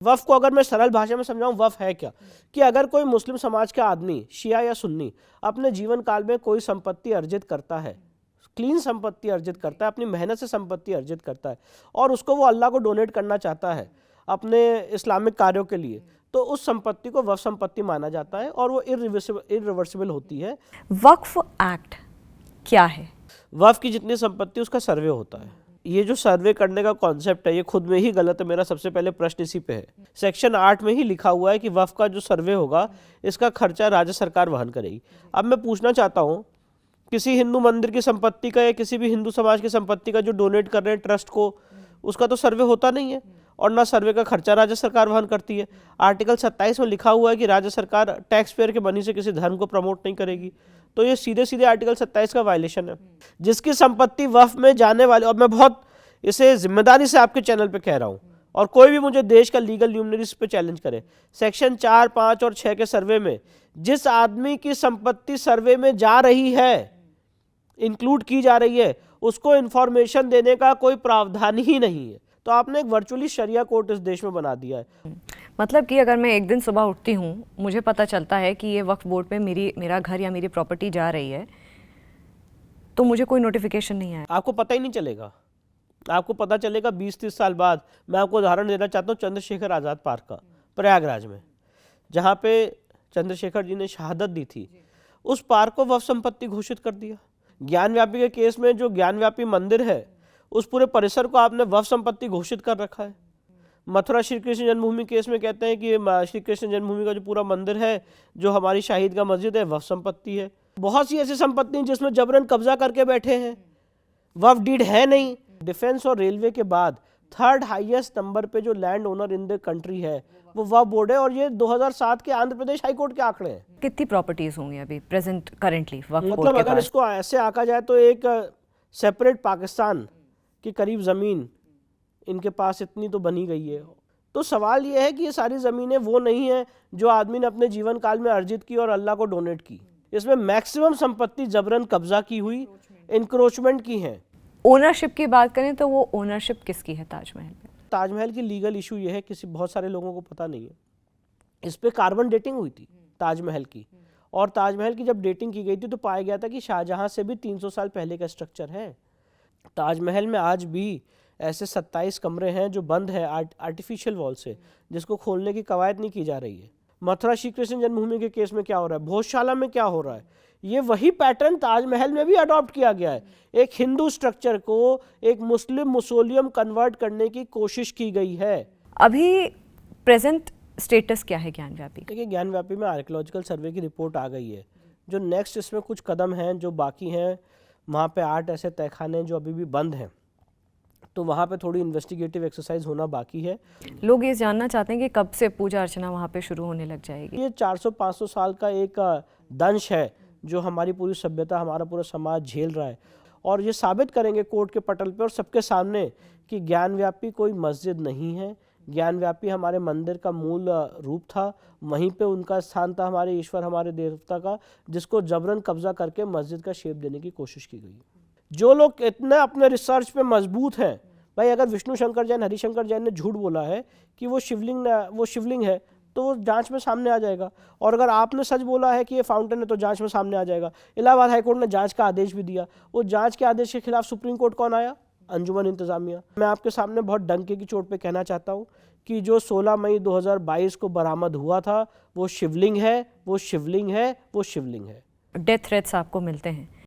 वफ़ को अगर मैं सरल भाषा में समझाऊं, वफ़ है क्या कि अगर कोई मुस्लिम समाज का आदमी शिया या सुन्नी अपने जीवन काल में कोई संपत्ति अर्जित करता है, क्लीन संपत्ति अर्जित करता है, अपनी मेहनत से संपत्ति अर्जित करता है और उसको वो अल्लाह को डोनेट करना चाहता है अपने इस्लामिक कार्यों के लिए, तो उस संपत्ति को वक्फ संपत्ति माना जाता है और वो इरिवर्सिबल होती है। वक्फ एक्ट क्या है? वक्फ की जितनी संपत्ति उसका सर्वे होता है। ये जो सर्वे करने का कॉन्सेप्ट है ये खुद में ही गलत है। मेरा सबसे पहले प्रश्न इसी पे है। सेक्शन 8 में ही लिखा हुआ है कि वक्फ का जो सर्वे होगा इसका खर्चा राज्य सरकार वहन करेगी। अब मैं पूछना चाहता हूँ, किसी हिंदू मंदिर की संपत्ति का या किसी भी हिंदू समाज की संपत्ति का जो डोनेट कर रहे हैं ट्रस्ट को, उसका तो सर्वे होता नहीं है और ना सर्वे का खर्चा राज्य सरकार वहन करती है। आर्टिकल 27 में लिखा हुआ है कि राज्य सरकार टैक्स पेयर के मनी से किसी धर्म को प्रमोट नहीं करेगी, तो ये सीधे सीधे आर्टिकल 27 का वायलेशन है। जिसकी संपत्ति वक्फ में जाने वाले, और मैं बहुत इसे जिम्मेदारी से आपके चैनल पे कह रहा हूँ, और कोई भी मुझे देश का लीगल ल्यूमिनरीज पे चैलेंज करे, सेक्शन 4, 5 और 6 के सर्वे में जिस आदमी की संपत्ति सर्वे में जा रही है, इंक्लूड की जा रही है, उसको इंफॉर्मेशन देने का कोई प्रावधान ही नहीं है। तो आपने एक वर्चुअली शरिया कोर्ट इस देश में बना दिया है। मतलब कि अगर मैं एक दिन सुबह उठती हूँ, मुझे पता चलता है कि ये वक्फ बोर्ड पे मेरा घर या मेरी प्रॉपर्टी जा रही है, तो मुझे कोई नोटिफिकेशन नहीं आया? आपको पता ही नहीं चलेगा। आपको पता चलेगा 20-30 साल बाद। मैं आपको उदाहरण देना चाहता हूँ चंद्रशेखर आज़ाद पार्क का, प्रयागराज में, जहाँ पे चंद्रशेखर जी ने शहादत दी थी। उस पार्क को वक्फ संपत्ति घोषित कर दिया। ज्ञानव्यापी के केस में जो ज्ञानव्यापी मंदिर है, उस पूरे परिसर को आपने वक्फ संपत्ति घोषित कर रखा है। मथुरा श्री कृष्ण जन्मभूमि केस में कहते हैं कि श्री कृष्ण जन्मभूमि का जो पूरा मंदिर है, जो हमारी शाहिद का मस्जिद है, वक्फ संपत्ति है। बहुत सी ऐसी संपत्ति हैं जिसमें जबरन कब्जा करके बैठे हैं, वक्फ डीड है नहीं। डिफेंस और रेलवे के बाद थर्ड हाईएस्ट नंबर पे जो land owner in the country है वो वक्फ बोर्ड है, और ये 2007 के आंध्र प्रदेश हाई कोर्ट के आंकड़े हैं। कितनी प्रॉपर्टीज होंगी अभी प्रेजेंट करेंटली वक्फ बोर्ड मतलब के अगर पास? इसको ऐसे आंका जाए तो एक सेपरेट पाकिस्तान के करीब ज़मीन इनके पास इतनी तो बनी गई है। तो सवाल ये है कि ये सारी ज़मीनें वो नहीं है जो आदमी ने अपने जीवन काल में अर्जित की और अल्लाह को डोनेट की। इसमें मैक्सिमम संपत्ति जबरन कब्जा की हुई, इंक्रोचमेंट की है। ओनरशिप की बात करें तो वो ओनरशिप किसकी है ताजमहल में? ताजमहल की लीगल इशू ये है, किसी बहुत सारे लोगों को पता नहीं है, इस पे कार्बन डेटिंग हुई थी ताजमहल की, और ताजमहल की जब डेटिंग की गई थी तो पाया गया था कि शाहजहां से भी 300 साल पहले का स्ट्रक्चर है। ताजमहल में आज भी ऐसे 27 कमरे हैं जो बंद है आर्टिफिशियल वॉल से, जिसको खोलने की कवायद नहीं की जा रही है। मथुरा श्री कृष्ण जन्मभूमि के केस में क्या हो रहा है, भोजशाला में क्या हो रहा है, ये वही पैटर्न ताजमहल में भी अडॉप्ट किया गया है। एक हिंदू स्ट्रक्चर को एक मुस्लिम मुसोलियम कन्वर्ट करने की कोशिश की गई है। अभी प्रेजेंट स्टेटस क्या है ज्ञानव्यापी? देखिए, ज्ञानव्यापी में आर्कियोलॉजिकल सर्वे की रिपोर्ट आ गई है। जो नेक्स्ट इसमें कुछ कदम हैं जो बाकी हैं, वहाँ पे 8 ऐसे तहखाने जो अभी भी बंद हैं, तो वहाँ पे थोड़ी इन्वेस्टिगेटिव एक्सरसाइज होना बाकी है। लोग ये जानना चाहते हैं कि कब से पूजा अर्चना वहाँ पे शुरू होने लग जाएगी? ये 400-500 साल का एक दंश है जो हमारी पूरी सभ्यता, हमारा पूरा समाज झेल रहा है, और ये साबित करेंगे कोर्ट के पटल पे और सबके सामने कि ज्ञानव्यापी कोई मस्जिद नहीं है। ज्ञानव्यापी हमारे मंदिर का मूल रूप था, वहीं पे उनका स्थान था, हमारे ईश्वर, हमारे देवता का, जिसको जबरन कब्जा करके मस्जिद का शेप देने की कोशिश की गई। जो लोग इतने अपने रिसर्च पे मजबूत हैं, भाई अगर विष्णु शंकर जैन, हरिशंकर जैन ने झूठ बोला है कि वो शिवलिंग है, तो वो जांच में सामने आ जाएगा, और अगर आपने सच बोला है कि ये फाउंटेन है तो जांच में सामने आ जाएगा। इलाहाबाद हाईकोर्ट ने जांच का आदेश भी दिया। वो जांच के आदेश के खिलाफ सुप्रीम कोर्ट कौन आया? अंजुमन इंतजामिया। मैं आपके सामने बहुत डंके की चोट पे कहना चाहता हूँ कि जो 16 मई 2022 को बरामद हुआ था वो शिवलिंग है, वो शिवलिंग है, वो शिवलिंग है। डेथ थ्रेट्स आपको मिलते हैं?